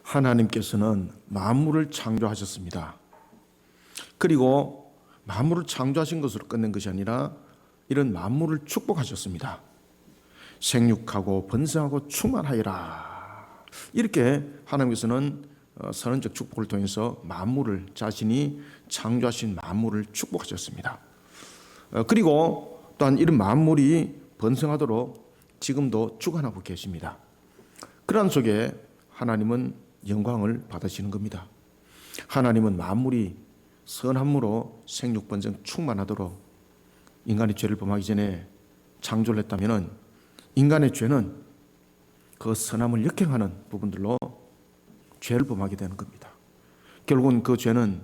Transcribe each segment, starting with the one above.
하나님께서는 만물을 창조하셨습니다. 그리고 만물을 창조하신 것으로 끝낸 것이 아니라 이런 만물을 축복하셨습니다. 생육하고 번성하고 충만하여라. 이렇게 하나님께서는 선언적 축복을 통해서 만물을, 자신이 창조하신 만물을 축복하셨습니다. 그리고 또한 이런 만물이 번성하도록 지금도 주관하고 계십니다. 그러한 속에 하나님은 영광을 받으시는 겁니다. 하나님은 만물이 선함으로 생육번성 충만하도록 인간이 죄를 범하기 전에 창조를 했다면 인간의 죄는 그 선함을 역행하는 부분들로 죄를 범하게 되는 겁니다. 결국은 그 죄는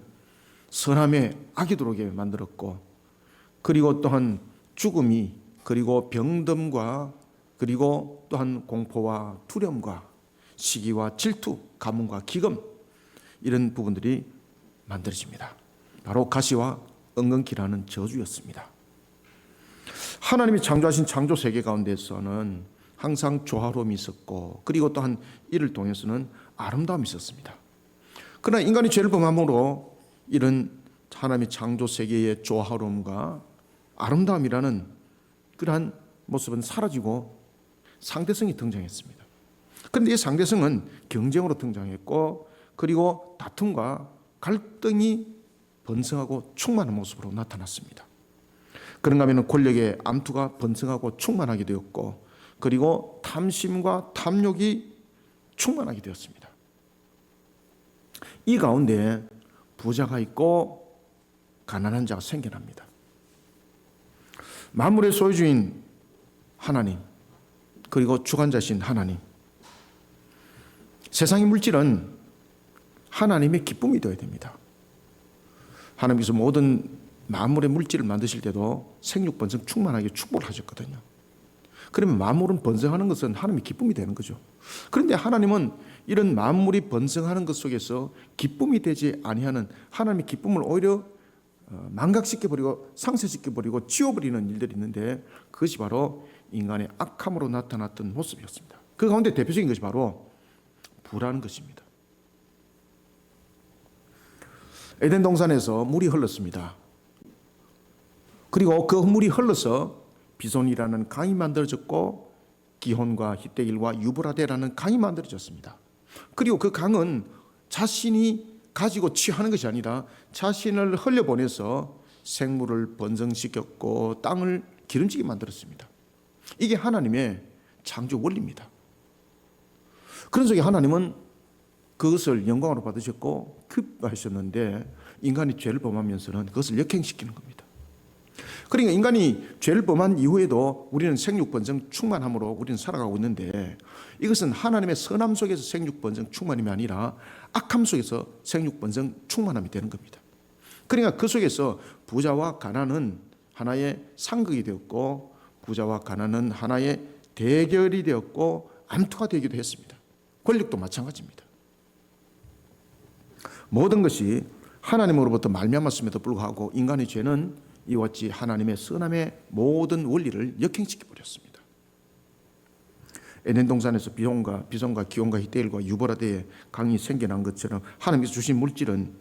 선함에 악이 들어오게 만들었고, 그리고 또한 죽음이, 그리고 병듦과, 그리고 또한 공포와 두려움과 시기와 질투, 가뭄과 기금, 이런 부분들이 만들어집니다. 바로 가시와 엉겅퀴라는 저주였습니다. 하나님이 창조하신 창조 세계 가운데서는 항상 조화로움이 있었고, 그리고 또한 이를 통해서는 아름다움이 있었습니다. 그러나 인간이 죄를 범함으로 이런 하나님의 창조 세계의 조화로움과 아름다움이라는 그러한 모습은 사라지고 상대성이 등장했습니다. 그런데 이 상대성은 경쟁으로 등장했고, 그리고 다툼과 갈등이 번성하고 충만한 모습으로 나타났습니다. 그런가 하면 권력의 암투가 번성하고 충만하게 되었고, 그리고 탐심과 탐욕이 충만하게 되었습니다. 이 가운데 부자가 있고 가난한 자가 생겨납니다. 만물의 소유주인 하나님, 그리고 주관자신 하나님, 세상의 물질은 하나님의 기쁨이 되어야 됩니다. 하나님께서 모든 만물의 물질을 만드실 때도 생육번성 충만하게 축복을 하셨거든요. 그러면 만물은 번성하는 것은 하나님의 기쁨이 되는 거죠. 그런데 하나님은 이런 만물이 번성하는 것 속에서 기쁨이 되지 아니하는 하나님의 기쁨을 오히려 망각시켜버리고 상쇄시켜버리고 지워버리는 일들이 있는데, 그것이 바로 인간의 악함으로 나타났던 모습이었습니다. 그 가운데 대표적인 것이 바로 부라는 것입니다. 에덴 동산에서 물이 흘렀습니다. 그리고 그 물이 흘러서 비손이라는 강이 만들어졌고, 기혼과 히데길과 유브라데라는 강이 만들어졌습니다. 그리고 그 강은 자신이 가지고 취하는 것이 아니라 자신을 흘려보내서 생물을 번성시켰고 땅을 기름지게 만들었습니다. 이게 하나님의 창조 원리입니다. 그런 속에 하나님은 그것을 영광으로 받으셨고 기뻐하셨는데, 인간이 죄를 범하면서는 그것을 역행시키는 겁니다. 그러니까 인간이 죄를 범한 이후에도 우리는 생육번성 충만함으로 우리는 살아가고 있는데, 이것은 하나님의 선함 속에서 생육번성 충만함이 아니라 악함 속에서 생육번성 충만함이 되는 겁니다. 그러니까 그 속에서 부자와 가난은 하나의 상극이 되었고, 부자와 가난은 하나의 대결이 되었고 암투가 되기도 했습니다. 권력도 마찬가지입니다. 모든 것이 하나님으로부터 말미암았음에도 불구하고 인간의 죄는 이와 같이 하나님의 선함의 모든 원리를 역행시켜 버렸습니다. 에덴 동산에서 비손과 기온과 히데길과 유브라데의 강이 생겨난 것처럼 하나님께서 주신 물질은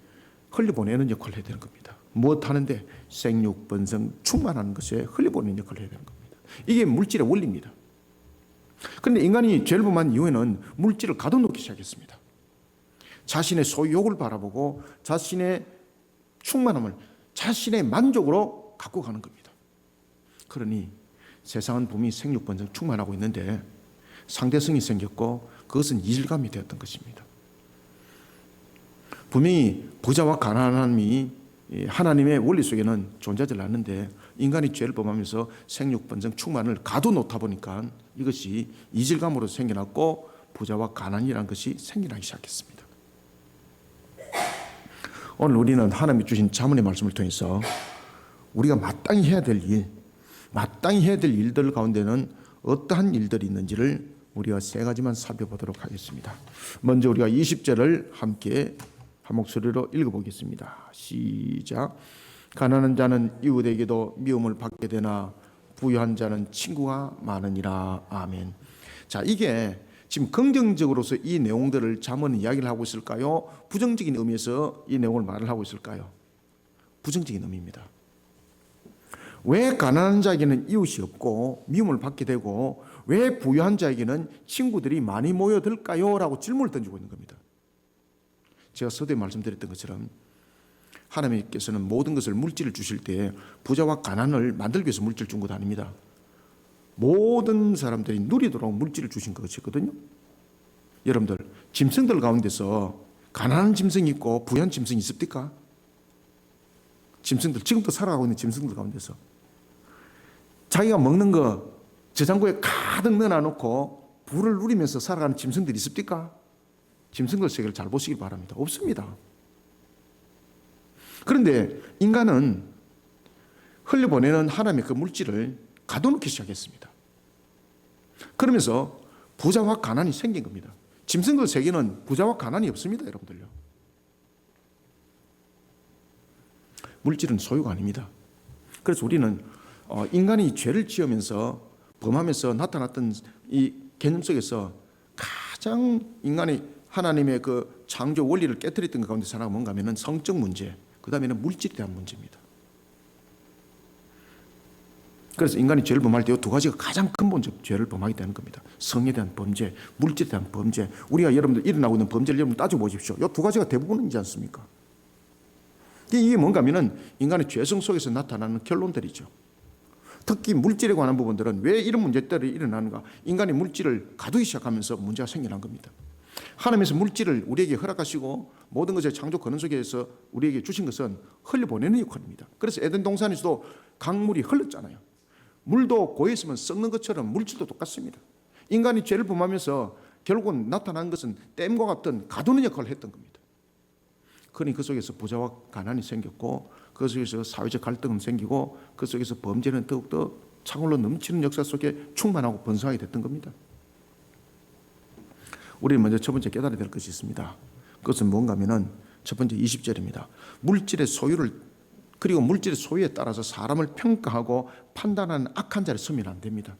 흘려보내는 역할을 해야 되는 겁니다. 무엇 하는데? 생육, 번성, 충만하는 것에 흘려보내는 역할을 해야 되는 겁니다. 이게 물질의 원리입니다. 그런데 인간이 죄를 범한 이후에는 물질을 가둬놓기 시작했습니다. 자신의 소유욕을 바라보고 자신의 충만함을 자신의 만족으로 갖고 가는 겁니다. 그러니 세상은 분명히 생육번성 충만하고 있는데 상대성이 생겼고, 그것은 이질감이 되었던 것입니다. 분명히 부자와 가난함이 하나님의 원리 속에는 존재하지 않는데, 인간이 죄를 범하면서 생육번성 충만을 가둬놓다 보니까 이것이 이질감으로 생겨났고 부자와 가난이라는 것이 생겨나기 시작했습니다. 오늘 우리는 하나님이 주신 자문의 말씀을 통해서 우리가 마땅히 해야 될 일, 마땅히 해야 될 일들 가운데는 어떠한 일들이 있는지를 우리가 세 가지만 살펴보도록 하겠습니다. 먼저 우리가 20절을 함께 한 목소리로 읽어보겠습니다. 시작. 가난한 자는 이웃에게도 미움을 받게 되나 부유한 자는 친구가 많으니라. 아멘. 자, 이게 지금 긍정적으로서 이 내용들을 잠언은 이야기를 하고 있을까요? 부정적인 의미에서 이 내용을 말을 하고 있을까요? 부정적인 의미입니다. 왜 가난한 자에게는 이웃이 없고 미움을 받게 되고 왜 부유한 자에게는 친구들이 많이 모여들까요? 라고 질문을 던지고 있는 겁니다. 제가 서두에 말씀드렸던 것처럼 하나님께서는 모든 것을 물질을 주실 때 부자와 가난을 만들기 위해서 물질을 준 것 아닙니다. 모든 사람들이 누리도록 물질을 주신 것이거든요. 여러분들 짐승들 가운데서 가난한 짐승이 있고 부유한 짐승이 있습니까? 짐승들 지금도 살아가고 있는 짐승들 가운데서 자기가 먹는 거 저장고에 가득 넣어놓고 부를 누리면서 살아가는 짐승들이 있습니까? 짐승들 세계를 잘 보시기 바랍니다. 없습니다. 그런데 인간은 흘려보내는 하나님의 그 물질을 가둬놓기 시작했습니다. 그러면서 부자와 가난이 생긴 겁니다. 짐승들 세계는 부자와 가난이 없습니다. 여러분들요. 물질은 소유가 아닙니다. 그래서 우리는 인간이 죄를 지으면서 범하면서 나타났던 이 개념 속에서 가장 인간이 하나님의 그 창조 원리를 깨뜨렸던 것 가운데 하나가 뭔가 하면 성적 문제, 그 다음에는 물질에 대한 문제입니다. 그래서 인간이 죄를 범할 때 이 두 가지가 가장 근본적 죄를 범하게 되는 겁니다. 성에 대한 범죄, 물질에 대한 범죄. 우리가 여러분들 일어나고 있는 범죄를 여러분 따져보십시오. 이 두 가지가 대부분이지 않습니까? 이게 뭔가 하면 인간의 죄성 속에서 나타나는 결론들이죠. 특히 물질에 관한 부분들은 왜 이런 문제들이 일어나는가? 인간이 물질을 가두기 시작하면서 문제가 생겨난 겁니다. 하나님께서 물질을 우리에게 허락하시고 모든 것의 창조 근원 속에서 우리에게 주신 것은 흘려보내는 역할입니다. 그래서 에덴 동산에서도 강물이 흘렀잖아요. 물도 고여있으면 썩는 것처럼 물질도 똑같습니다. 인간이 죄를 범하면서 결국은 나타난 것은 댐과 같은 가두는 역할을 했던 겁니다. 그러니 그 속에서 부자와 가난이 생겼고 그 속에서 사회적 갈등은 생기고 그 속에서 범죄는 더욱더 차올로 넘치는 역사 속에 충만하고 번성하게 됐던 겁니다. 우리는 먼저 첫 번째 깨달아야 될 것이 있습니다. 그것은 뭔가 하면은 첫 번째 20절입니다. 물질의 소유를 그리고 물질의 소유에 따라서 사람을 평가하고 판단하는 악한 자리에 서면 안 됩니다.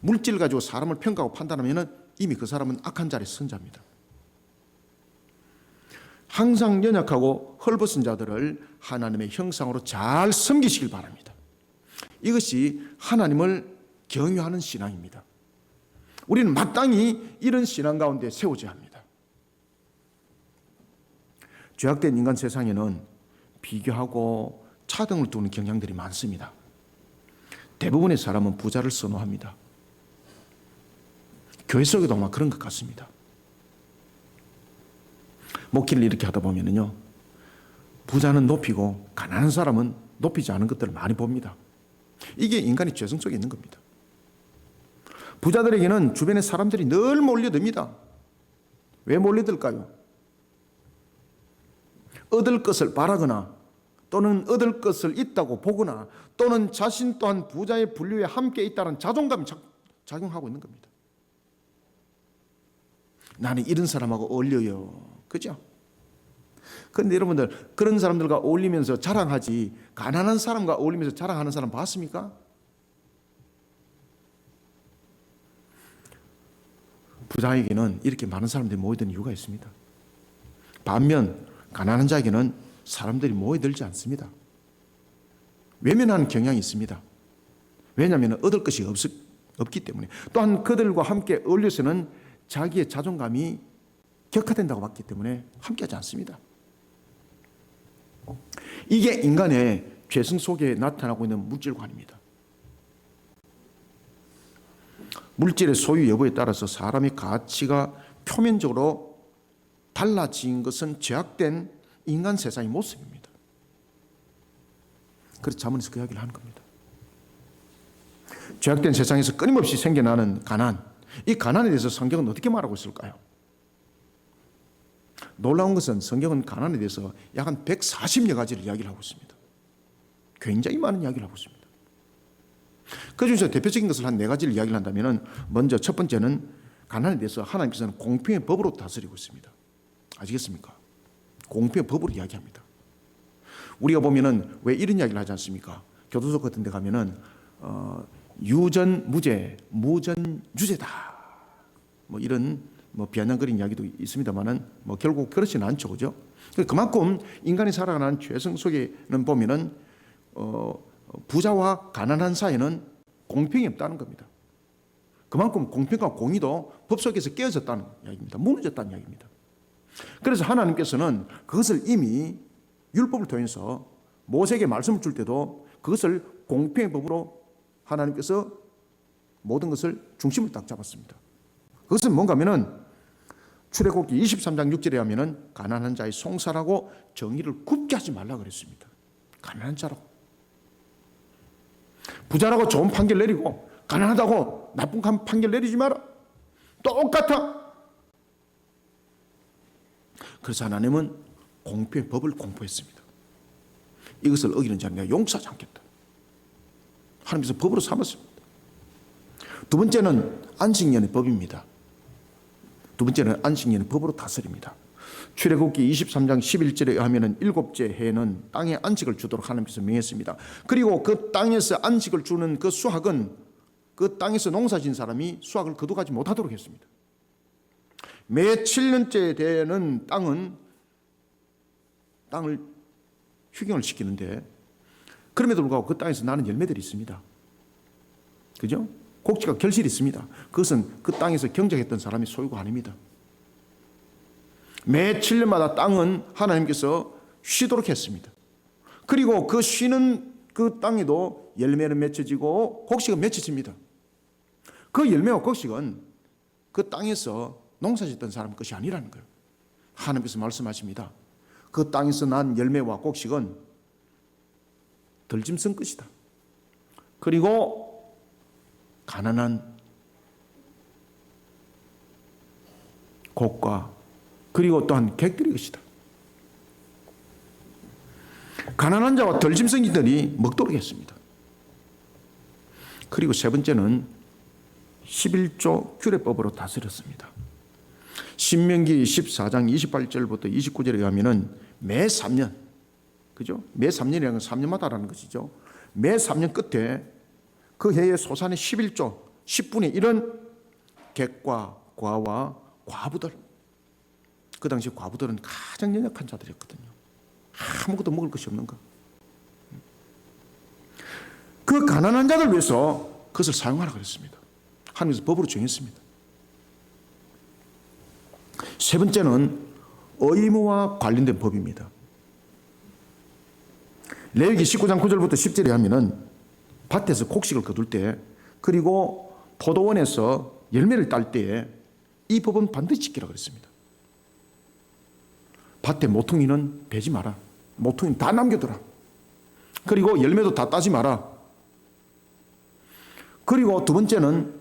물질을 가지고 사람을 평가하고 판단하면 이미 그 사람은 악한 자리에 선 자입니다. 항상 연약하고 헐벗은 자들을 하나님의 형상으로 잘 섬기시길 바랍니다. 이것이 하나님을 경외하는 신앙입니다. 우리는 마땅히 이런 신앙 가운데 세워져야 합니다. 죄악된 인간 세상에는 비교하고 차등을 두는 경향들이 많습니다. 대부분의 사람은 부자를 선호합니다. 교회 속에도 아마 그런 것 같습니다. 목회를 이렇게 하다 보면요, 부자는 높이고 가난한 사람은 높이지 않은 것들을 많이 봅니다. 이게 인간의 죄성 속에 있는 겁니다. 부자들에게는 주변의 사람들이 늘 몰려듭니다. 왜 몰려들까요? 얻을 것을 바라거나 또는 얻을 것을 있다고 보거나 또는 자신 또한 부자의 분류에 함께 있다는 자존감이 작용하고 있는 겁니다. 나는 이런 사람하고 어울려요. 그죠? 그런데 여러분들 그런 사람들과 어울리면서 자랑하지 가난한 사람과 어울리면서 자랑하는 사람 봤습니까? 부자에게는 이렇게 많은 사람들이 모여드는 이유가 있습니다. 반면 가난한 자에게는 사람들이 모여들지 않습니다. 외면하는 경향이 있습니다. 왜냐하면 얻을 것이 없기 때문에. 또한 그들과 함께 어울려서는 자기의 자존감이 격화된다고 봤기 때문에 함께하지 않습니다. 이게 인간의 죄성 속에 나타나고 있는 물질관입니다. 물질의 소유 여부에 따라서 사람의 가치가 표면적으로 달라진 것은 죄악된 인간 세상의 모습입니다. 그래서 잠언에서 그 이야기를 하는 겁니다. 죄악된 세상에서 끊임없이 생겨나는 가난, 이 가난에 대해서 성경은 어떻게 말하고 있을까요? 놀라운 것은 성경은 가난에 대해서 약 한 140여 가지를 이야기를 하고 있습니다. 굉장히 많은 이야기를 하고 있습니다. 그 중에서 대표적인 것을 한 4가지를 이야기를 한다면 먼저 첫 번째는 가난에 대해서 하나님께서는 공평의 법으로 다스리고 있습니다. 아시겠습니까? 공평의 법으로 이야기합니다. 우리가 보면은 왜 이런 이야기를 하지 않습니까? 교도소 같은 데 가면은 유전 무죄, 무전 유죄다. 뭐 이런 뭐 비아냥거리는 이야기도 있습니다만은 뭐 결국 그렇지는 않죠, 그죠? 그만큼 인간이 살아가는 죄성 속에는 보면은 부자와 가난한 사이에는 공평이 없다는 겁니다. 그만큼 공평과 공의도 법 속에서 깨어졌다는 이야기입니다. 무너졌다는 이야기입니다. 그래서 하나님께서는 그것을 이미 율법을 통해서 모세에게 말씀을 줄 때도 그것을 공평의 법으로 하나님께서 모든 것을 중심을 딱 잡았습니다. 그것은 뭔가 하면은 출애굽기 23장 6절에 하면은 가난한 자의 송사라고 정의를 굽게 하지 말라 그랬습니다. 가난한 자라고. 부자라고 좋은 판결 내리고 가난하다고 나쁜 판결 내리지 마라. 똑같아. 그래서 하나님은 공평의 법을 공포했습니다. 이것을 어기는 자는 내가 용서하지 않겠다. 하나님께서 법으로 삼았습니다. 두 번째는 안식년의 법입니다. 두 번째는 안식년의 법으로 다스립니다. 출애굽기 23장 11절에 하면은 일곱째 해에는 땅에 안식을 주도록 하나님께서 명했습니다. 그리고 그 땅에서 안식을 주는 그 수확은 그 땅에서 농사진 사람이 수확을 거두가지 못하도록 했습니다. 매 7년째 되는 땅을 휴경을 시키는데 그럼에도 불구하고 그 땅에서 나는 열매들이 있습니다. 그죠? 곡지가 결실이 있습니다. 그것은 그 땅에서 경작했던 사람이 소유가 아닙니다. 매 7년마다 땅은 하나님께서 쉬도록 했습니다. 그리고 그 쉬는 그 땅에도 열매는 맺혀지고 곡식은 맺혀집니다. 그 열매와 곡식은 그 땅에서 농사짓던 사람 것이 아니라는 거예요. 하나님께서 말씀하십니다. 그 땅에서 난 열매와 곡식은 덜짐승 것이다. 그리고 가난한 곡과 그리고 또한 객들의 것이다. 가난한 자와 덜짐승이들이 먹도록 했습니다. 그리고 세 번째는 11조 규례법으로 다스렸습니다. 신명기 14장 28절부터 29절에 가면은 매 3년, 그죠? 매 3년이라는 건 3년마다라는 것이죠. 매 3년 끝에 그 해의 소산의 11조 10분의 1은 객과 과와 과부들. 그 당시 과부들은 가장 연약한 자들이었거든요. 아무것도 먹을 것이 없는 거. 그 가난한 자들 위해서 그것을 사용하라 그랬습니다. 하나님께서 법으로 정했습니다. 세 번째는 의무와 관련된 법입니다. 레위기 19장 9절부터 10절에 하면은 밭에서 곡식을 거둘 때 그리고 포도원에서 열매를 딸 때에 이 법은 반드시 지키라 그랬습니다. 밭에 모퉁이는 베지 마라. 모퉁이는 다 남겨둬라. 그리고 열매도 다 따지 마라. 그리고 두 번째는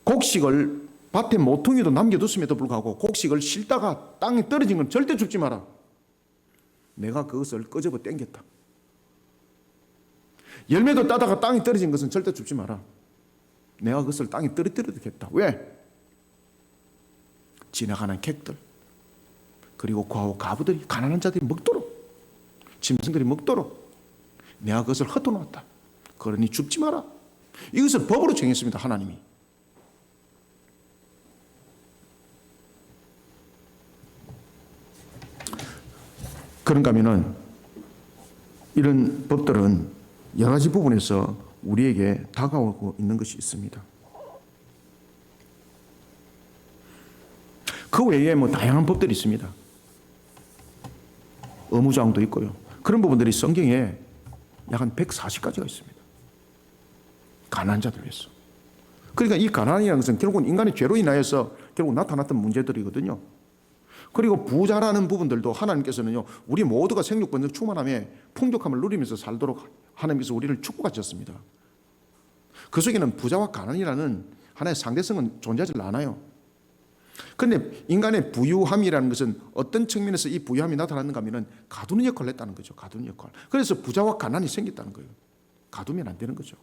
곡식을 밭에 모퉁이도 남겨뒀음에도 불구하고 곡식을 싣다가 땅에 떨어진 건 절대 줍지 마라. 내가 그것을 끄집어 땡겼다. 열매도 따다가 땅에 떨어진 것은 절대 줍지 마라. 내가 그것을 땅에 떨어뜨리겠다. 왜? 지나가는 객들 그리고 과와 가부들이 가난한 자들이 먹도록 짐승들이 먹도록 내가 그것을 흩어놓았다. 그러니 줍지 마라. 이것을 법으로 정했습니다. 하나님이. 그런가 하면은 이런 법들은 여러 가지 부분에서 우리에게 다가오고 있는 것이 있습니다. 그 외에 뭐 다양한 법들이 있습니다. 의무조항도 있고요. 그런 부분들이 성경에 약 한 140가지가 있습니다. 가난한 자들 위해서. 그러니까 이 가난이라는 것은 결국은 인간의 죄로 인하여서 결국 나타났던 문제들이거든요. 그리고 부자라는 부분들도 하나님께서는요, 우리 모두가 생육 번성 충만함에 풍족함을 누리면서 살도록 하나님께서 우리를 축복하셨습니다. 그 속에는 부자와 가난이라는 하나의 상대성은 존재하지 않아요. 그런데 인간의 부유함이라는 것은 어떤 측면에서 이 부유함이 나타났는가 하면 가두는 역할을 했다는 거죠. 가두는 역할. 그래서 부자와 가난이 생겼다는 거예요. 가두면 안 되는 거죠.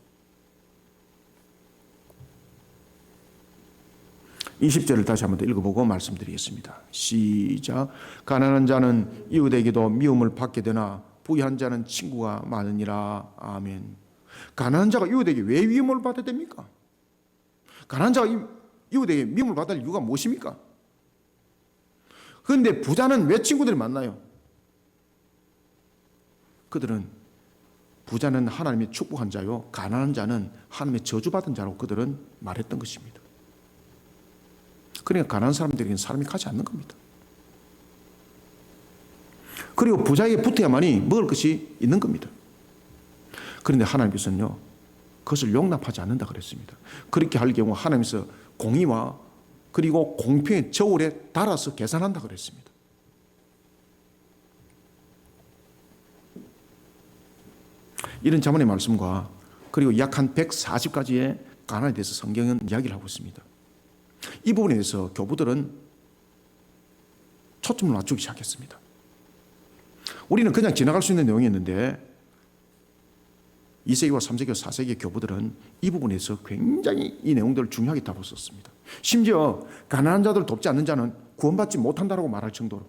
20절을 다시 한번 더 읽어보고 말씀드리겠습니다. 시작. 가난한 자는 이웃에게도 미움을 받게 되나 부유한 자는 친구가 많으니라. 아멘. 가난한 자가 이웃에게 왜 미움을 받아야 됩니까? 가난한 자가 이웃에게 미움을 받을 이유가 무엇입니까? 그런데 부자는 왜 친구들이 만나요? 그들은 부자는 하나님의 축복한 자요, 가난한 자는 하나님의 저주받은 자라고 그들은 말했던 것입니다. 그러니까 가난한 사람들에게는 사람이 가지 않는 겁니다. 그리고 부자에게 붙어야만이 먹을 것이 있는 겁니다. 그런데 하나님께서는요, 그것을 용납하지 않는다 그랬습니다. 그렇게 할 경우 하나님께서 공의와 그리고 공평의 저울에 달아서 계산한다 그랬습니다. 이런 자문의 말씀과 그리고 약 한 140가지의 가난에 대해서 성경은 이야기를 하고 있습니다. 이 부분에 대해서 교부들은 초점을 맞추기 시작했습니다. 우리는 그냥 지나갈 수 있는 내용이었는데 2세기와 3세기와 4세기의 교부들은 이 부분에서 굉장히 이 내용들을 중요하게 다뤘었습니다. 심지어 가난한 자들을 돕지 않는 자는 구원받지 못한다고 말할 정도로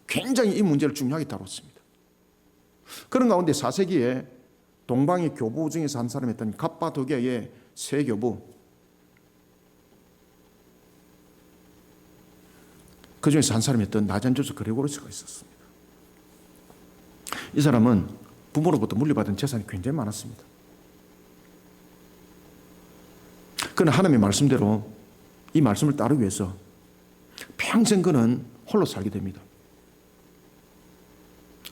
굉장히 이 문제를 중요하게 다뤘습니다. 그런 가운데 4세기에 동방의 교부 중에서 한 사람이었던 갑바도기아의 세 교부, 그 중에서 한 사람이었던 나잔조스 그레고르스가 있었습니다. 이 사람은 부모로부터 물려받은 재산이 굉장히 많았습니다. 그는 하나님의 말씀대로 이 말씀을 따르기 위해서 평생 그는 홀로 살게 됩니다.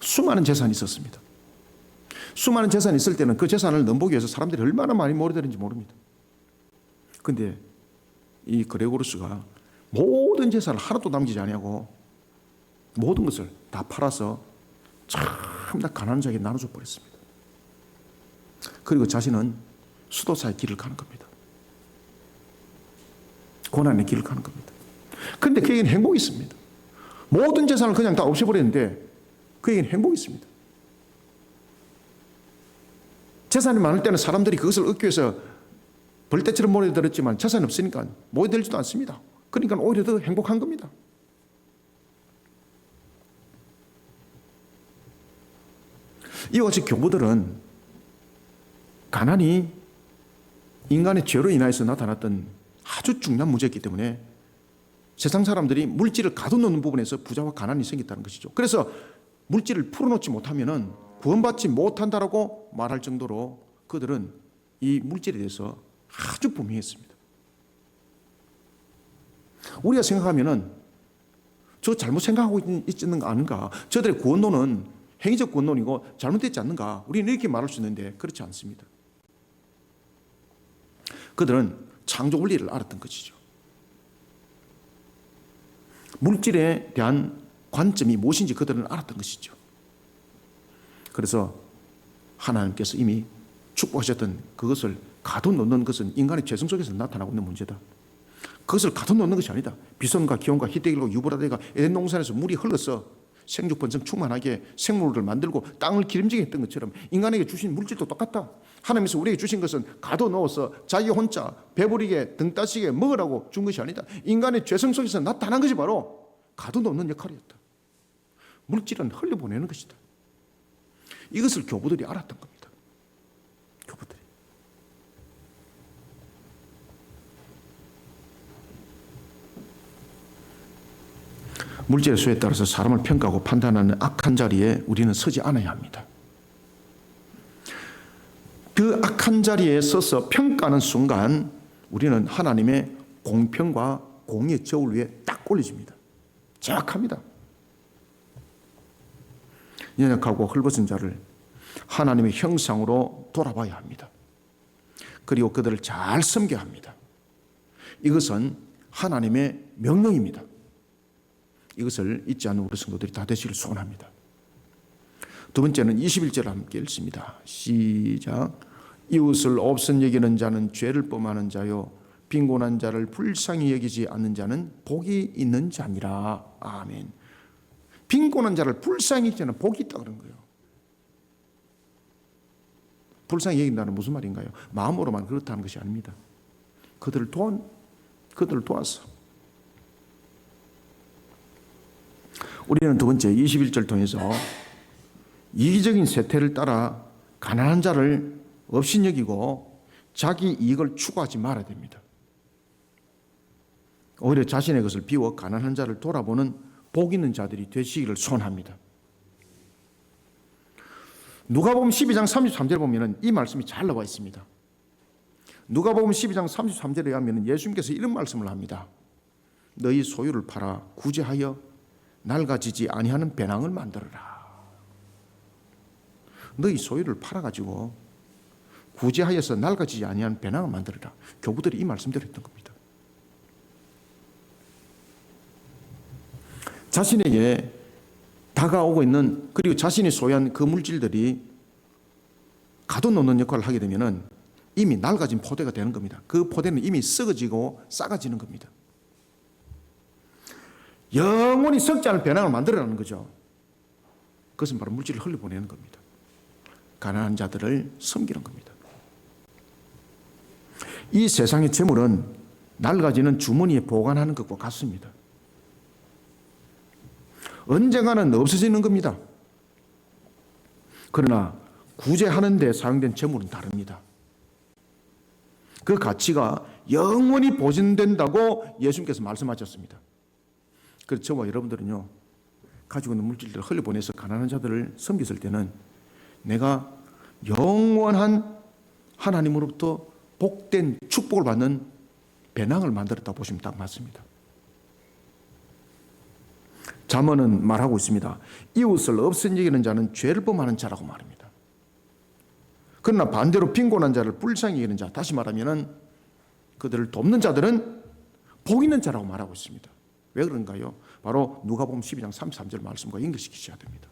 수많은 재산이 있었습니다. 수많은 재산이 있을 때는 그 재산을 넘보기 위해서 사람들이 얼마나 많이 몰려드는지 모릅니다. 그런데 이 그레고르스가 모든 재산을 하나도 남기지 아니하고 모든 것을 다 팔아서 참나 가난한 자에게 나눠줘 버렸습니다. 그리고 자신은 수도사의 길을 가는 겁니다. 고난의 길을 가는 겁니다. 그런데 그에게는 행복이 있습니다. 모든 재산을 그냥 다 없애버렸는데 그에게는 행복이 있습니다. 재산이 많을 때는 사람들이 그것을 얻기 위해서 벌떼처럼 몰려들었지만 재산이 없으니까 모여들지도 않습니다. 그러니까 오히려 더 행복한 겁니다. 이와 같이 교부들은 가난이 인간의 죄로 인하여서 나타났던 아주 중요한 문제였기 때문에 세상 사람들이 물질을 가둬놓는 부분에서 부자와 가난이 생겼다는 것이죠. 그래서 물질을 풀어놓지 못하면 구원받지 못한다라고 말할 정도로 그들은 이 물질에 대해서 아주 분명했습니다. 우리가 생각하면은 저 잘못 생각하고 있는 거 아닌가? 저들의 구원론은 행위적 구원론이고 잘못됐지 않는가? 우리는 이렇게 말할 수 있는데 그렇지 않습니다. 그들은 창조 원리를 알았던 것이죠. 물질에 대한 관점이 무엇인지 그들은 알았던 것이죠. 그래서 하나님께서 이미 축복하셨던 그것을 가둬놓는 것은 인간의 죄성 속에서 나타나고 있는 문제다. 그것을 가둬놓는 것이 아니다. 비손과 기온과 히데길과 유브라데가 에덴 동산에서 물이 흘러서 생육번성 충만하게 생물을 만들고 땅을 기름지게 했던 것처럼 인간에게 주신 물질도 똑같다. 하나님께서 우리에게 주신 것은 가둬넣어서 자기 혼자 배부리게 등 따시게 먹으라고 준 것이 아니다. 인간의 죄성 속에서 나타난 것이 바로 가둬놓는 역할이었다. 물질은 흘려보내는 것이다. 이것을 교부들이 알았던 겁니다. 교부들이. 물질의 수에 따라서 사람을 평가하고 판단하는 악한 자리에 우리는 서지 않아야 합니다. 그 악한 자리에 서서 평가하는 순간 우리는 하나님의 공평과 공의의 저울 위에 딱 올려집니다. 정확합니다. 연약하고 헐벗은 자를 하나님의 형상으로 돌아봐야 합니다. 그리고 그들을 잘 섬겨야 합니다. 이것은 하나님의 명령입니다. 이것을 잊지 않는 우리 성도들이 다 되시길 소원합니다. 두 번째는 21절을 함께 읽습니다. 시작. 이웃을 없은 여기는 자는 죄를 범하는 자요 빈곤한 자를 불쌍히 여기지 않는 자는 복이 있는 자니라. 아멘. 빈곤한 자를 불쌍히 여기는 자는 복이 있다 그런 거예요. 불쌍히 여긴다는 무슨 말인가요? 마음으로만 그렇다는 것이 아닙니다. 그들을 도와서. 우리는 두 번째 21절 통해서 이기적인 세태를 따라 가난한 자를 없인 여기고 자기 이익을 추구하지 말아야 됩니다. 오히려 자신의 것을 비워 가난한 자를 돌아보는 복 있는 자들이 되시기를 소원합니다. 누가복음 12장 33절에 보면 이 말씀이 잘 나와 있습니다. 누가복음 12장 33절에 하면 예수님께서 이런 말씀을 합니다. 너희 소유를 팔아 구제하여 낡아지지 아니하는 배낭을 만들어라. 너희 소유를 팔아가지고 구제하여서 낡아지지 아니하는 배낭을 만들어라. 교부들이 이 말씀대로 했던 겁니다. 자신에게 다가오고 있는, 그리고 자신이 소유한 그 물질들이 가둬놓는 역할을 하게 되면 이미 낡아진 포대가 되는 겁니다. 그 포대는 이미 썩어지고 썩어지는 겁니다. 영원히 썩지 않을 배낭을 만들어라는 거죠. 그것은 바로 물질을 흘려보내는 겁니다. 가난한 자들을 섬기는 겁니다. 이 세상의 재물은 낡아지는 주머니에 보관하는 것과 같습니다. 언젠가는 없어지는 겁니다. 그러나 구제하는 데 사용된 재물은 다릅니다. 그 가치가 영원히 보존된다고 예수님께서 말씀하셨습니다. 그래서 저와 여러분들은요, 가지고 있는 물질들을 흘려보내서 가난한 자들을 섬겼을 때는 내가 영원한 하나님으로부터 복된 축복을 받는 배낭을 만들었다 보시면 딱 맞습니다. 잠언은 말하고 있습니다. 이웃을 없인 여기는 자는 죄를 범하는 자라고 말합니다. 그러나 반대로 빈곤한 자를 불쌍히 여기는 자, 다시 말하면 그들을 돕는 자들은 복 있는 자라고 말하고 있습니다. 왜 그런가요? 바로 누가복음 12장 33절 말씀과 연결시키셔야 됩니다.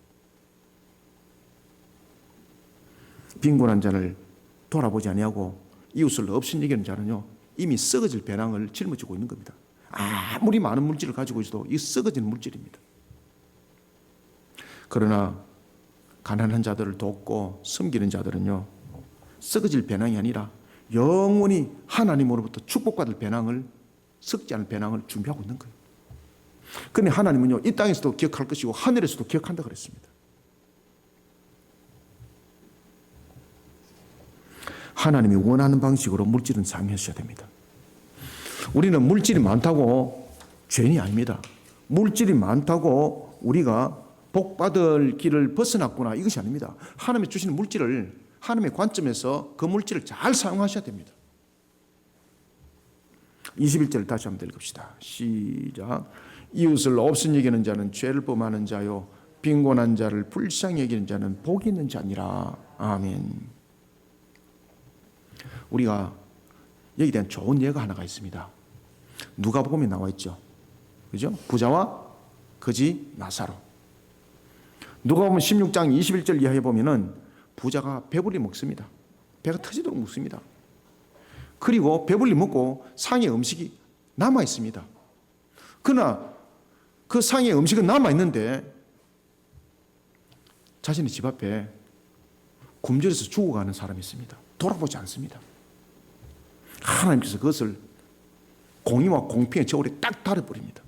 빈곤한 자를 돌아보지 아니하고 이웃을 없인 여기는 자는요, 이미 썩어질 배낭을 짊어지고 있는 겁니다. 아무리 많은 물질을 가지고 있어도 이 썩어진 물질입니다. 그러나 가난한 자들을 돕고 섬기는 자들은요, 썩어질 배낭이 아니라 영원히 하나님으로부터 축복받을 배낭을, 썩지 않을 배낭을 준비하고 있는 거예요. 그런데 하나님은요, 이 땅에서도 기억할 것이고 하늘에서도 기억한다 그랬습니다. 하나님이 원하는 방식으로 물질은 사용하셔야 됩니다. 우리는 물질이 많다고 죄인이 아닙니다. 물질이 많다고 우리가 복받을 길을 벗어났구나, 이것이 아닙니다. 하나님이 주시는 물질을 하나님의 관점에서 그 물질을 잘 사용하셔야 됩니다. 21절 다시 한번 읽읍시다. 시작. 이웃을 없인 여기는 자는 죄를 범하는 자요, 빈곤한 자를 불쌍히 여기는 자는 복이 있는 자니라. 아멘. 우리가 여기에 대한 좋은 예가 하나가 있습니다. 누가복음에 나와 있죠. 그죠? 부자와 거지 나사로. 누가복음 16장 21절 이하에 보면은 부자가 배불리 먹습니다. 배가 터지도록 먹습니다. 그리고 배불리 먹고 상에 음식이 남아 있습니다. 그러나 그 상에 음식은 남아 있는데 자신의 집 앞에 굶주려서 죽어가는 사람이 있습니다. 돌아보지 않습니다. 하나님께서 그것을 공의와 공평의 저울에 딱 달아버립니다.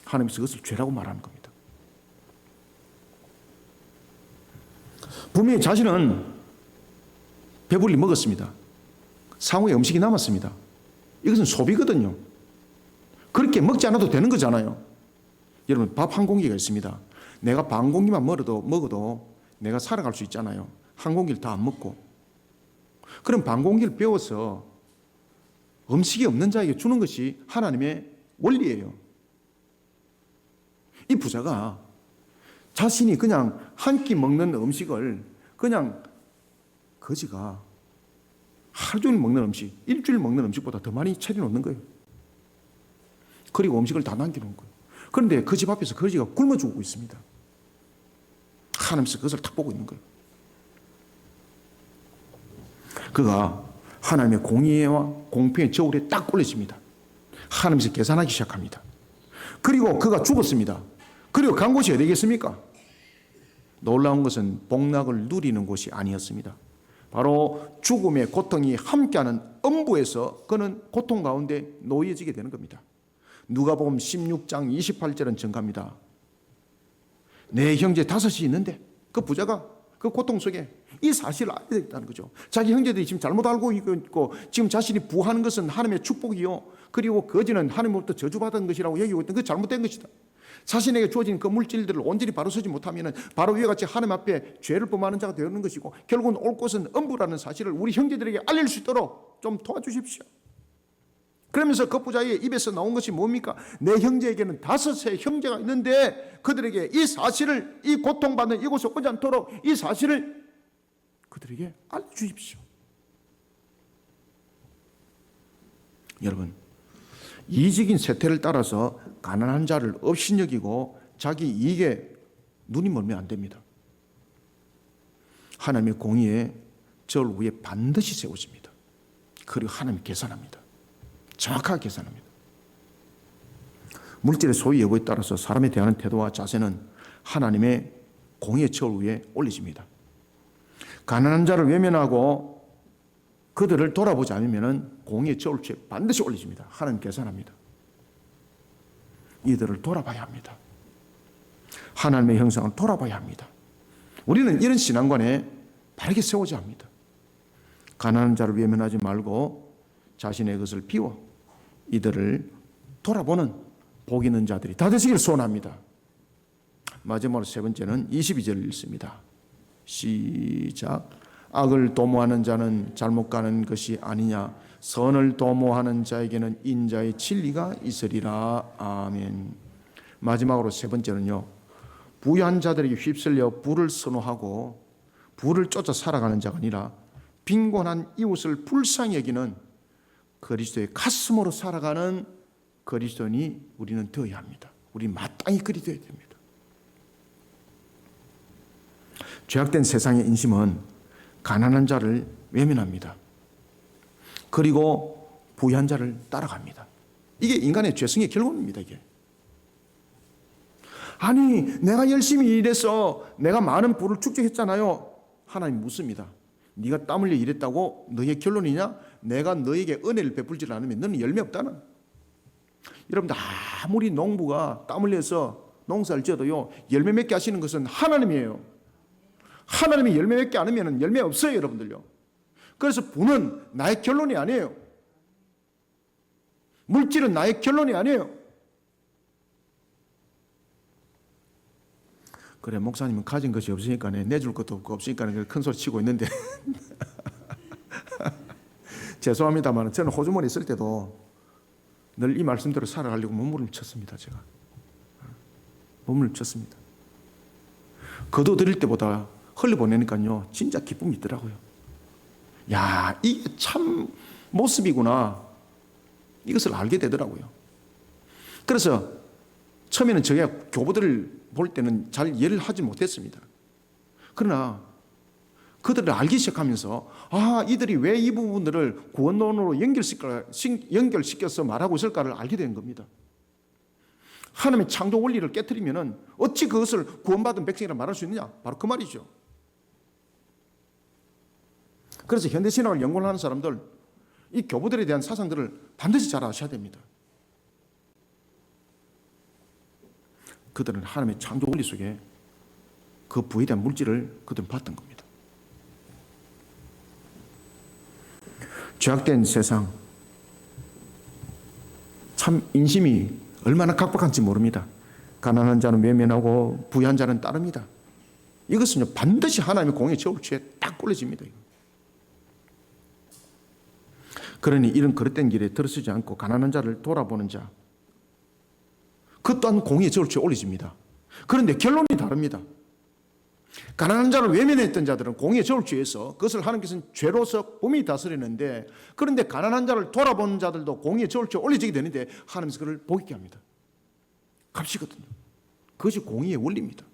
하나님께서 그것을 죄라고 말하는 겁니다. 분명히 자신은 배불리 먹었습니다. 상호에 음식이 남았습니다. 이것은 소비거든요. 그렇게 먹지 않아도 되는 거잖아요. 여러분, 밥 한 공기가 있습니다. 내가 반 공기만 먹어도 내가 살아갈 수 있잖아요. 한 공기를 다 안 먹고. 그럼 반 공기를 빼워서 음식이 없는 자에게 주는 것이 하나님의 원리예요. 이 부자가 자신이 그냥 한 끼 먹는 음식을 그냥 거지가 하루 종일 먹는 음식, 일주일 먹는 음식보다 더 많이 차려놓는 거예요. 그리고 음식을 다 남겨놓은 거예요. 그런데 그 집 앞에서 거지가 굶어 죽고 있습니다. 하나님께서 그것을 탁 보고 있는 거예요. 그가 하나님의 공의와 공평의 저울에 딱 꼴려집니다. 하나님께서 계산하기 시작합니다. 그리고 그가 죽었습니다. 그리고 간 곳이 어디겠습니까? 놀라운 것은 복락을 누리는 곳이 아니었습니다. 바로 죽음의 고통이 함께하는 음부에서 그는 고통 가운데 놓여지게 되는 겁니다. 누가복음 16장 28절은 증가합니다. 내 형제 5이 있는데 그 부자가 그 고통 속에 이 사실을 알게 되겠다는 거죠. 자기 형제들이 지금 잘못 알고 있고 지금 자신이 부하는 것은 하나님의 축복이요, 그리고 거지는 하나님으로부터 저주받은 것이라고 여기고 있던 그 잘못된 것이다. 자신에게 주어진 그 물질들을 온전히 바로 서지 못하면 바로 위와 같이 하나님 앞에 죄를 범하는 자가 되는 것이고, 결국은 올 것은 엄부라는 사실을 우리 형제들에게 알릴 수 있도록 좀 도와주십시오. 그러면서 그 부자의 입에서 나온 것이 뭡니까? 내 형제에게는 5의 형제가 있는데 그들에게 이 사실을, 이 고통받는 이곳에 오지 않도록 이 사실을 그들에게 알려주십시오. 여러분, 이직인 세태를 따라서 가난한 자를 업신여기고 자기 이익에 눈이 멀면 안 됩니다. 하나님의 공의에 저를 위해 반드시 세우십니다. 그리고 하나님이 계산합니다. 정확하게 계산합니다. 물질의 소유 여부에 따라서 사람에 대한 태도와 자세는 하나님의 공의의 저를 위해 올리십니다. 가난한 자를 외면하고 그들을 돌아보지 않으면 공의의 저를 반드시 올리십니다. 하나님 계산합니다. 이들을 돌아봐야 합니다. 하나님의 형상을 돌아봐야 합니다. 우리는 이런 신앙관에 바르게 세워야 합니다. 가난한 자를 외면하지 말고 자신의 것을 비워 이들을 돌아보는 복 있는 자들이 다 되시기를 소원합니다. 마지막으로 세 번째는 22절을 읽습니다. 시작. 악을 도모하는 자는 잘못 가는 것이 아니냐. 선을 도모하는 자에게는 인자의 진리가 있으리라. 아멘. 마지막으로 세 번째는요, 부유한 자들에게 휩쓸려 부를 선호하고 부를 쫓아 살아가는 자가 아니라 빈곤한 이웃을 불쌍히 여기는 그리스도의 가슴으로 살아가는 그리스도인이 우리는 되어야 합니다. 우리 마땅히 그리 되어야 됩니다. 죄악된 세상의 인심은 가난한 자를 외면합니다. 그리고 부유한 자를 따라갑니다. 이게 인간의 죄성의 결론입니다. 이게. 아니, 내가 열심히 일해서 내가 많은 부를 축적했잖아요. 하나님 묻습니다. 네가 땀 흘려 일했다고 너의 결론이냐? 내가 너에게 은혜를 베풀지 않으면 너는 열매 없다는. 여러분들, 아무리 농부가 땀 흘려서 농사를 지어도요, 열매 맺게 하시는 것은 하나님이에요. 하나님이 열매 맺게 않으면 열매 없어요, 여러분들요. 그래서 부는 나의 결론이 아니에요. 물질은 나의 결론이 아니에요. 그래, 목사님은 가진 것이 없으니까 내줄 것도 없고 없으니까 큰 소리 치고 있는데 죄송합니다만 저는 호주머니 있을 때도 늘 이 말씀대로 살아가려고 몸부림쳤습니다. 제가 몸부림쳤습니다. 거둬들일 때보다 흘려보내니까요 진짜 기쁨이 있더라고요. 야, 이게 참 모습이구나, 이것을 알게 되더라고요. 그래서 처음에는 제가 교부들을 볼 때는 잘 이해를 하지 못했습니다. 그러나 그들을 알기 시작하면서, 아, 이들이 왜 이 부분들을 구원론으로 연결시켜서 말하고 있을까를 알게 된 겁니다. 하나님의 창조 원리를 깨트리면 어찌 그것을 구원받은 백성이라 말할 수 있느냐? 바로 그 말이죠. 그래서 현대신학을 연구하는 사람들, 이 교부들에 대한 사상들을 반드시 잘 아셔야 됩니다. 그들은 하나님의 창조 원리 속에 그 부에 대한 물질을 그들은 봤던 겁니다. 죄악된 세상, 참 인심이 얼마나 각박한지 모릅니다. 가난한 자는 외면하고 부유한 자는 따릅니다. 이것은 반드시 하나님의 공의 저울추에 딱 꼴려집니다. 그러니 이런 그릇된 길에 들어서지 않고 가난한 자를 돌아보는 자, 그 또한 공의의 저울추에 올려집니다. 그런데 결론이 다릅니다. 가난한 자를 외면했던 자들은 공의의 저울추에서 그것을 하나님께서는 죄로서 범이 다스리는데, 그런데 가난한 자를 돌아보는 자들도 공의의 저울추에 올려지게 되는데 하나님께서 그를 보이게 합니다. 값이거든요. 그것이 공의의 원리입니다.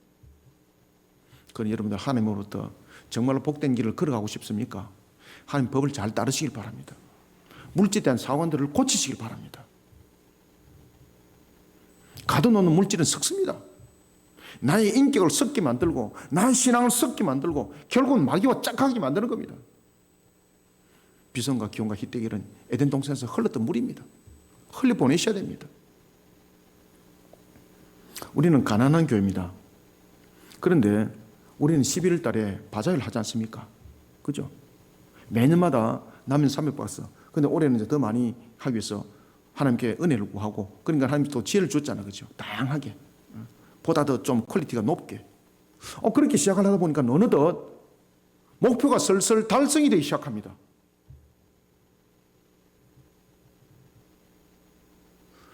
그러니 여러분들, 하나님으로부터 정말로 복된 길을 걸어가고 싶습니까? 하나님 법을 잘 따르시길 바랍니다. 물질에 대한 사관들을 고치시길 바랍니다. 가둬놓는 물질은 썩습니다. 나의 인격을 썩게 만들고 나의 신앙을 썩게 만들고 결국은 마귀와 짝하게 만드는 겁니다. 비선과 기온과 히데길은 에덴 동산에서 흘렀던 물입니다. 흘려보내셔야 됩니다. 우리는 가난한 교회입니다. 그런데 우리는 11월 달에 바자회를 하지 않습니까? 그죠? 매년마다 남은 300박스. 근데 올해는 이제 더 많이 하기 위해서 하나님께 은혜를 구하고, 그러니까 하나님이 또 지혜를 줬잖아, 그죠? 다양하게, 보다 더 좀 퀄리티가 높게. 그렇게 시작을 하다 보니까 어느덧 목표가 슬슬 달성이 되기 시작합니다.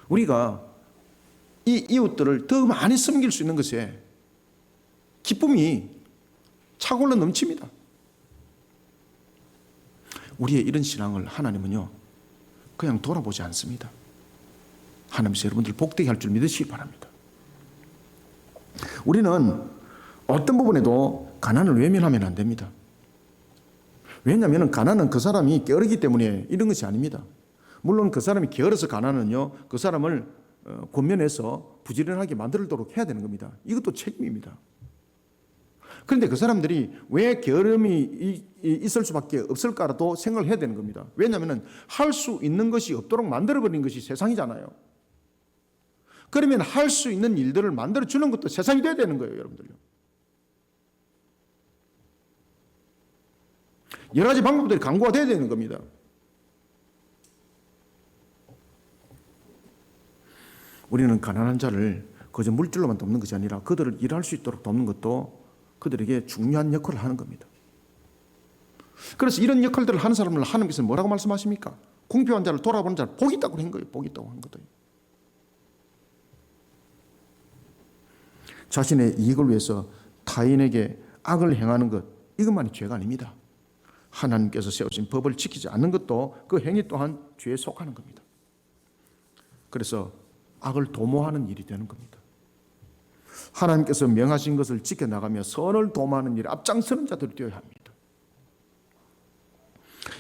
우리가 이 이웃들을 더 많이 섬길 수 있는 것에 기쁨이 차고로 넘칩니다. 우리의 이런 신앙을 하나님은요, 그냥 돌아보지 않습니다. 하나님께서 여러분들 복되게 할 줄 믿으시기 바랍니다. 우리는 어떤 부분에도 가난을 외면하면 안 됩니다. 왜냐하면 가난은 그 사람이 게으르기 때문에 이런 것이 아닙니다. 물론 그 사람이 게을러서 가난은요, 그 사람을 권면해서 부지런하게 만들도록 해야 되는 겁니다. 이것도 책임입니다. 그런데 그 사람들이 왜 게으름이 있을 수밖에 없을까라도 생각을 해야 되는 겁니다. 왜냐하면 할 수 있는 것이 없도록 만들어버린 것이 세상이잖아요. 그러면 할 수 있는 일들을 만들어주는 것도 세상이 돼야 되는 거예요, 여러분들요. 여러 가지 방법들이 강구가 돼야 되는 겁니다. 우리는 가난한 자를 그저 물질로만 돕는 것이 아니라 그들을 일할 수 있도록 돕는 것도 그들에게 중요한 역할을 하는 겁니다. 그래서 이런 역할들을 하는 사람을 하나님께서 뭐라고 말씀하십니까? 궁핍한 자를 돌아보는 자를 복이 있다고 한 거예요. 복이 있다고 한 거예요. 자신의 이익을 위해서 타인에게 악을 행하는 것, 이것만이 죄가 아닙니다. 하나님께서 세우신 법을 지키지 않는 것도 그 행위 또한 죄에 속하는 겁니다. 그래서 악을 도모하는 일이 되는 겁니다. 하나님께서 명하신 것을 지켜나가며 선을 도모하는 일에 앞장서는 자들이 되어야 합니다.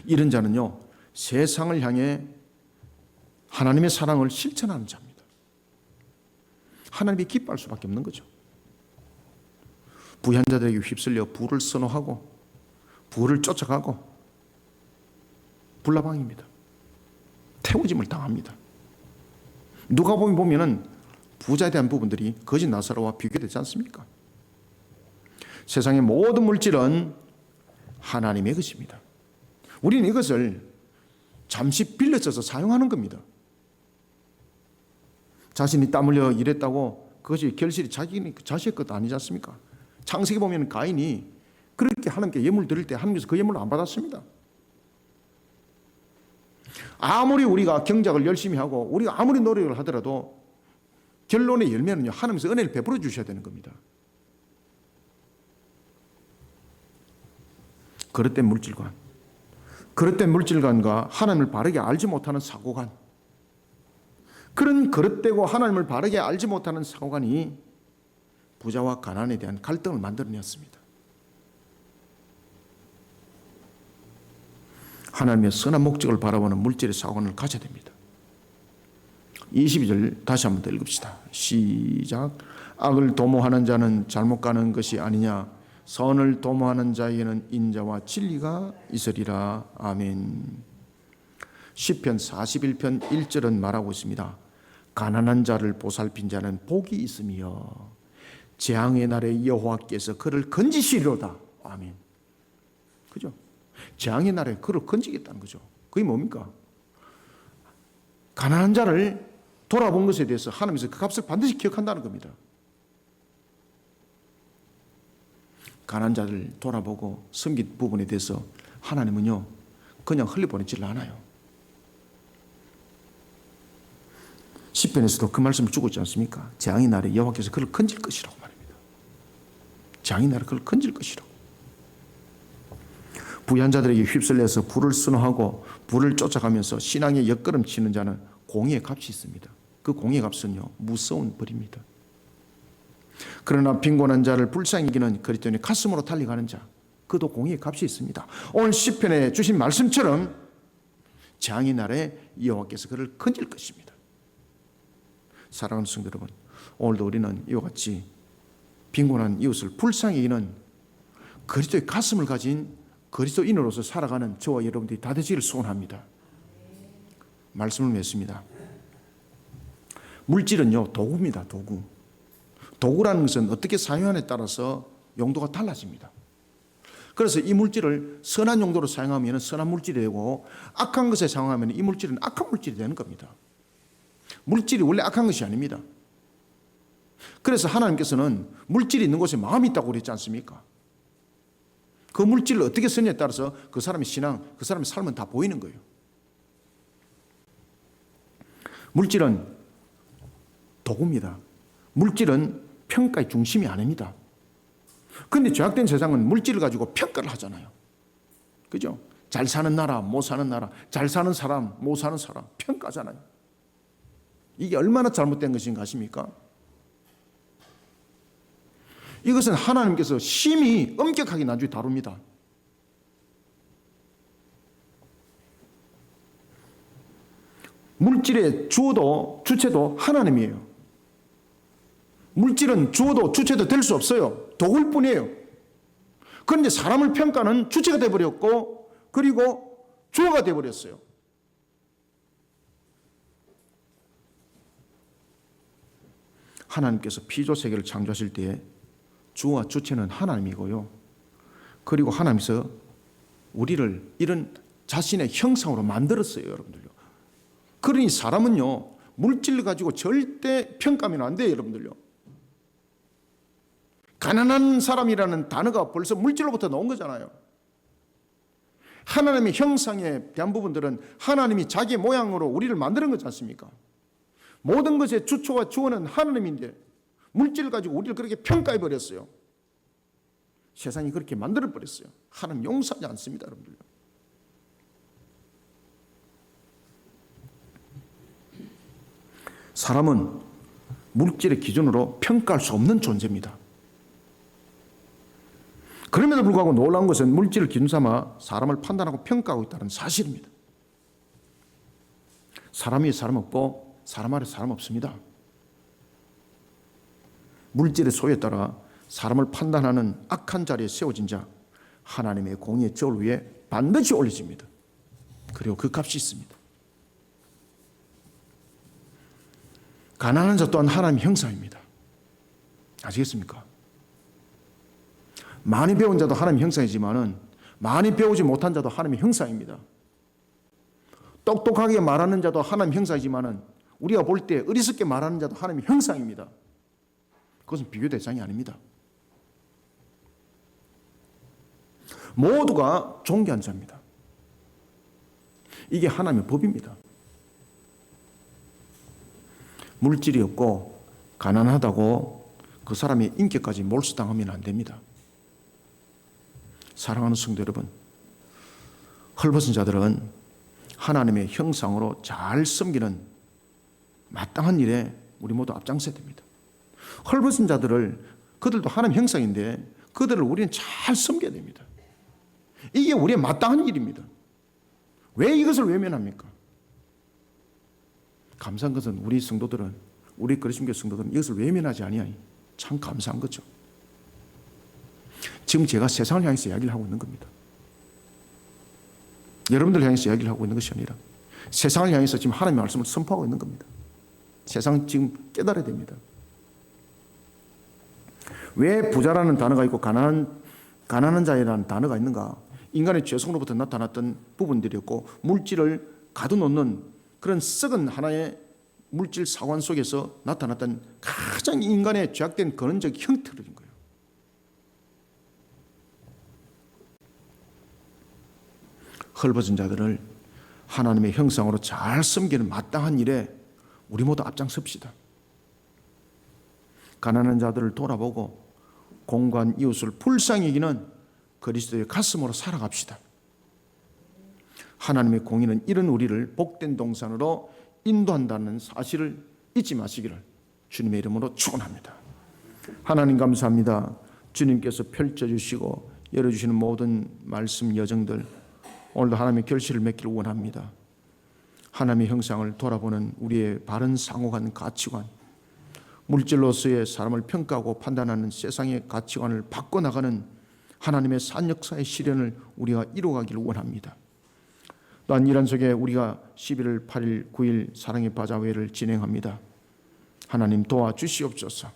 이런 자는요, 세상을 향해 하나님의 사랑을 실천하는 자입니다. 하나님이 기뻐할 수밖에 없는 거죠. 부한 자들에게 휩쓸려 부를 선호하고 부를 쫓아가고 불나방입니다. 태우짐을 당합니다. 누가 보면은 부자에 대한 부분들이 거짓 나사로와 비교되지 않습니까? 세상의 모든 물질은 하나님의 것입니다. 우리는 이것을 잠시 빌려줘서 사용하는 겁니다. 자신이 땀 흘려 일했다고 그것이 결실이 자식의 것도 아니지 않습니까? 창세기 보면 가인이 그렇게 하나님께 예물 드릴 때 하나님께서 그 예물을 안 받았습니다. 아무리 우리가 경작을 열심히 하고 우리가 아무리 노력을 하더라도 결론의 열매는요, 하나님께서 은혜를 베풀어 주셔야 되는 겁니다. 그릇된 물질관과 하나님을 바르게 알지 못하는 사고관, 그런 그릇되고 하나님을 바르게 알지 못하는 사고관이 부자와 가난에 대한 갈등을 만들어냈습니다. 하나님의 선한 목적을 바라보는 물질의 사고관을 가져야 됩니다. 22절 다시 한번 더 읽읍시다. 시작. 악을 도모하는 자는 잘못 가는 것이 아니냐. 선을 도모하는 자에게는 인자와 진리가 있으리라. 아멘. 시편 41편 1절은 말하고 있습니다. 가난한 자를 보살핀 자는 복이 있으며 재앙의 날에 여호와께서 그를 건지시리로다. 아멘. 그죠? 재앙의 날에 그를 건지겠다는 거죠. 그게 뭡니까? 가난한 자를 돌아본 것에 대해서 하나님께서 그 값을 반드시 기억한다는 겁니다. 가난한 자를 돌아보고 섬긴 부분에 대해서 하나님은요, 그냥 흘려보내질 않아요. 시편에서도 그 말씀을 주고 있지 않습니까? 재앙의 날에 여호와께서 그를 건질 것이라고 말입니다. 재앙의 날에 그를 건질 것이라고. 부한 자들에게 휩쓸려서 부를 선호하고 부를 쫓아가면서 신앙의 옆걸음 치는 자는 공의의 값이 있습니다. 그 공의의 값은요, 무서운 벌입니다. 그러나 빈곤한 자를 불쌍히 여기는 그리스도인의 가슴으로 달려가는 자, 그도 공의의 값이 있습니다. 오늘 시편에 주신 말씀처럼 재앙의 날에 여호와께서 그를 건질 것입니다. 사랑하는 성도 여러분, 오늘도 우리는 이와 같이 빈곤한 이웃을 불쌍히 여기는 그리스도의 가슴을 가진 그리스도인으로서 살아가는 저와 여러분들이 다 되시기를 소원합니다. 말씀을 맺습니다. 물질은요, 도구입니다. 도구. 도구라는 것은 어떻게 사용하느냐에 따라서 용도가 달라집니다. 그래서 이 물질을 선한 용도로 사용하면 선한 물질이 되고 악한 것에 사용하면 이 물질은 악한 물질이 되는 겁니다. 물질이 원래 악한 것이 아닙니다. 그래서 하나님께서는 물질이 있는 곳에 마음이 있다고 그랬지 않습니까? 그 물질을 어떻게 쓰느냐에 따라서 그 사람의 신앙, 그 사람의 삶은 다 보이는 거예요. 물질은 도구입니다. 물질은 평가의 중심이 아닙니다. 그런데 죄악된 세상은 물질을 가지고 평가를 하잖아요. 그죠? 잘 사는 나라, 못 사는 나라, 잘 사는 사람, 못 사는 사람 평가잖아요. 이게 얼마나 잘못된 것인가 아십니까? 이것은 하나님께서 심히 엄격하게 나중에 다룹니다. 물질의 주어도 주체도 하나님이에요. 물질은 주어도 주체도 될 수 없어요. 도구일 뿐이에요. 그런데 사람을 평가는 주체가 되어버렸고 그리고 주어가 되어버렸어요. 하나님께서 피조 세계를 창조하실 때에 주와 주체는 하나님이고요. 그리고 하나님께서 우리를 이런 자신의 형상으로 만들었어요, 여러분들요. 그러니 사람은요, 물질을 가지고 절대 평가하면 안 돼요, 여러분들요. 가난한 사람이라는 단어가 벌써 물질로부터 나온 거잖아요. 하나님의 형상에 대한 부분들은 하나님이 자기 모양으로 우리를 만드는 거지 않습니까? 모든 것의 주초와 주어는 하나님인데 물질을 가지고 우리를 그렇게 평가해 버렸어요. 세상이 그렇게 만들어 버렸어요. 하나님 용서하지 않습니다, 여러분들. 사람은 물질의 기준으로 평가할 수 없는 존재입니다. 그럼에도 불구하고 놀라운 것은 물질을 기준 삼아 사람을 판단하고 평가하고 있다는 사실입니다. 사람 위에 사람 없고 사람 아래 사람 없습니다. 물질의 소유에 따라 사람을 판단하는 악한 자리에 세워진 자, 하나님의 공의의 저울 위에 반드시 올려집니다. 그리고 그 값이 있습니다. 가난한 자 또한 하나님의 형상입니다. 아시겠습니까? 많이 배운 자도 하나님의 형상이지만은 많이 배우지 못한 자도 하나님의 형상입니다. 똑똑하게 말하는 자도 하나님의 형상이지만은 우리가 볼 때 어리석게 말하는 자도 하나님의 형상입니다. 그것은 비교 대상이 아닙니다. 모두가 존귀한 자입니다. 이게 하나님의 법입니다. 물질이 없고 가난하다고 그 사람의 인격까지 몰수당하면 안 됩니다. 사랑하는 성도 여러분, 헐벗은 자들은 하나님의 형상으로 잘 섬기는 마땅한 일에 우리 모두 앞장서야 됩니다. 헐벗은 자들을, 그들도 하나님 형상인데 그들을 우리는 잘 섬겨야 됩니다. 이게 우리의 마땅한 일입니다. 왜 이것을 외면합니까? 감사한 것은 우리 성도들은, 우리 그리스도교 성도들은 이것을 외면하지 아니하니 참 감사한 거죠. 지금 제가 세상을 향해서 이야기를 하고 있는 겁니다. 여러분들 향해서 이야기를 하고 있는 것이 아니라 세상을 향해서 지금 하나님의 말씀을 선포하고 있는 겁니다. 세상은 지금 깨달아야 됩니다. 왜 부자라는 단어가 있고 가난한 자라는 단어가 있는가? 인간의 죄성으로부터 나타났던 부분들이었고 물질을 가둬놓는 그런 썩은 하나의 물질 사관 속에서 나타났던 가장 인간의 죄악된 근원적 형태인 거예요. 헐벗은 자들을 하나님의 형상으로 잘 섬기는 마땅한 일에 우리 모두 앞장섭시다. 가난한 자들을 돌아보고 공고한 이웃을 불쌍히 여기는 그리스도의 가슴으로 살아갑시다. 하나님의 공의는 이런 우리를 복된 동산으로 인도한다는 사실을 잊지 마시기를 주님의 이름으로 축원합니다. 하나님 감사합니다. 주님께서 펼쳐주시고 열어주시는 모든 말씀 여정들 오늘도 하나님의 결실을 맺기를 원합니다. 하나님의 형상을 돌아보는 우리의 바른 상호간 가치관, 물질로서의 사람을 평가하고 판단하는 세상의 가치관을 바꿔나가는 하나님의 산역사의 실현을 우리가 이루어가기를 원합니다. 또한 이런 속에 우리가 11월 8일 9일 사랑의 바자회를 진행합니다. 하나님 도와주시옵소서.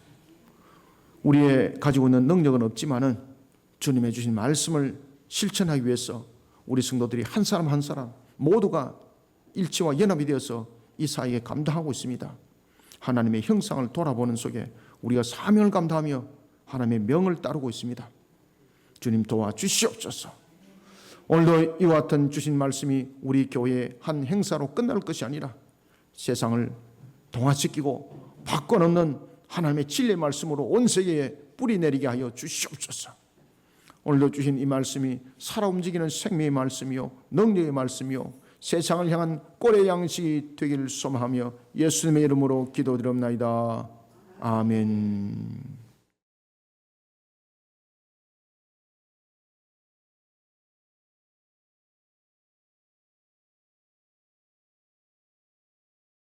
우리의 가지고 있는 능력은 없지만은 주님의 주신 말씀을 실천하기 위해서 우리 성도들이 한 사람 한 사람 모두가 일치와 연합이 되어서 이 사역에 감당하고 있습니다. 하나님의 형상을 돌아보는 속에 우리가 사명을 감당하며 하나님의 명을 따르고 있습니다. 주님 도와주시옵소서. 오늘도 이와 같은 주신 말씀이 우리 교회의 한 행사로 끝날 것이 아니라 세상을 동화시키고 바꿔놓는 하나님의 진리의 말씀으로 온 세계에 뿌리 내리게 하여 주시옵소서. 오늘도 주신 이 말씀이 살아 움직이는 생명의 말씀이요 능력의 말씀이요 세상을 향한 꼴의 양식이 되기를 소망하며 예수님의 이름으로 기도드립나이다. 아멘.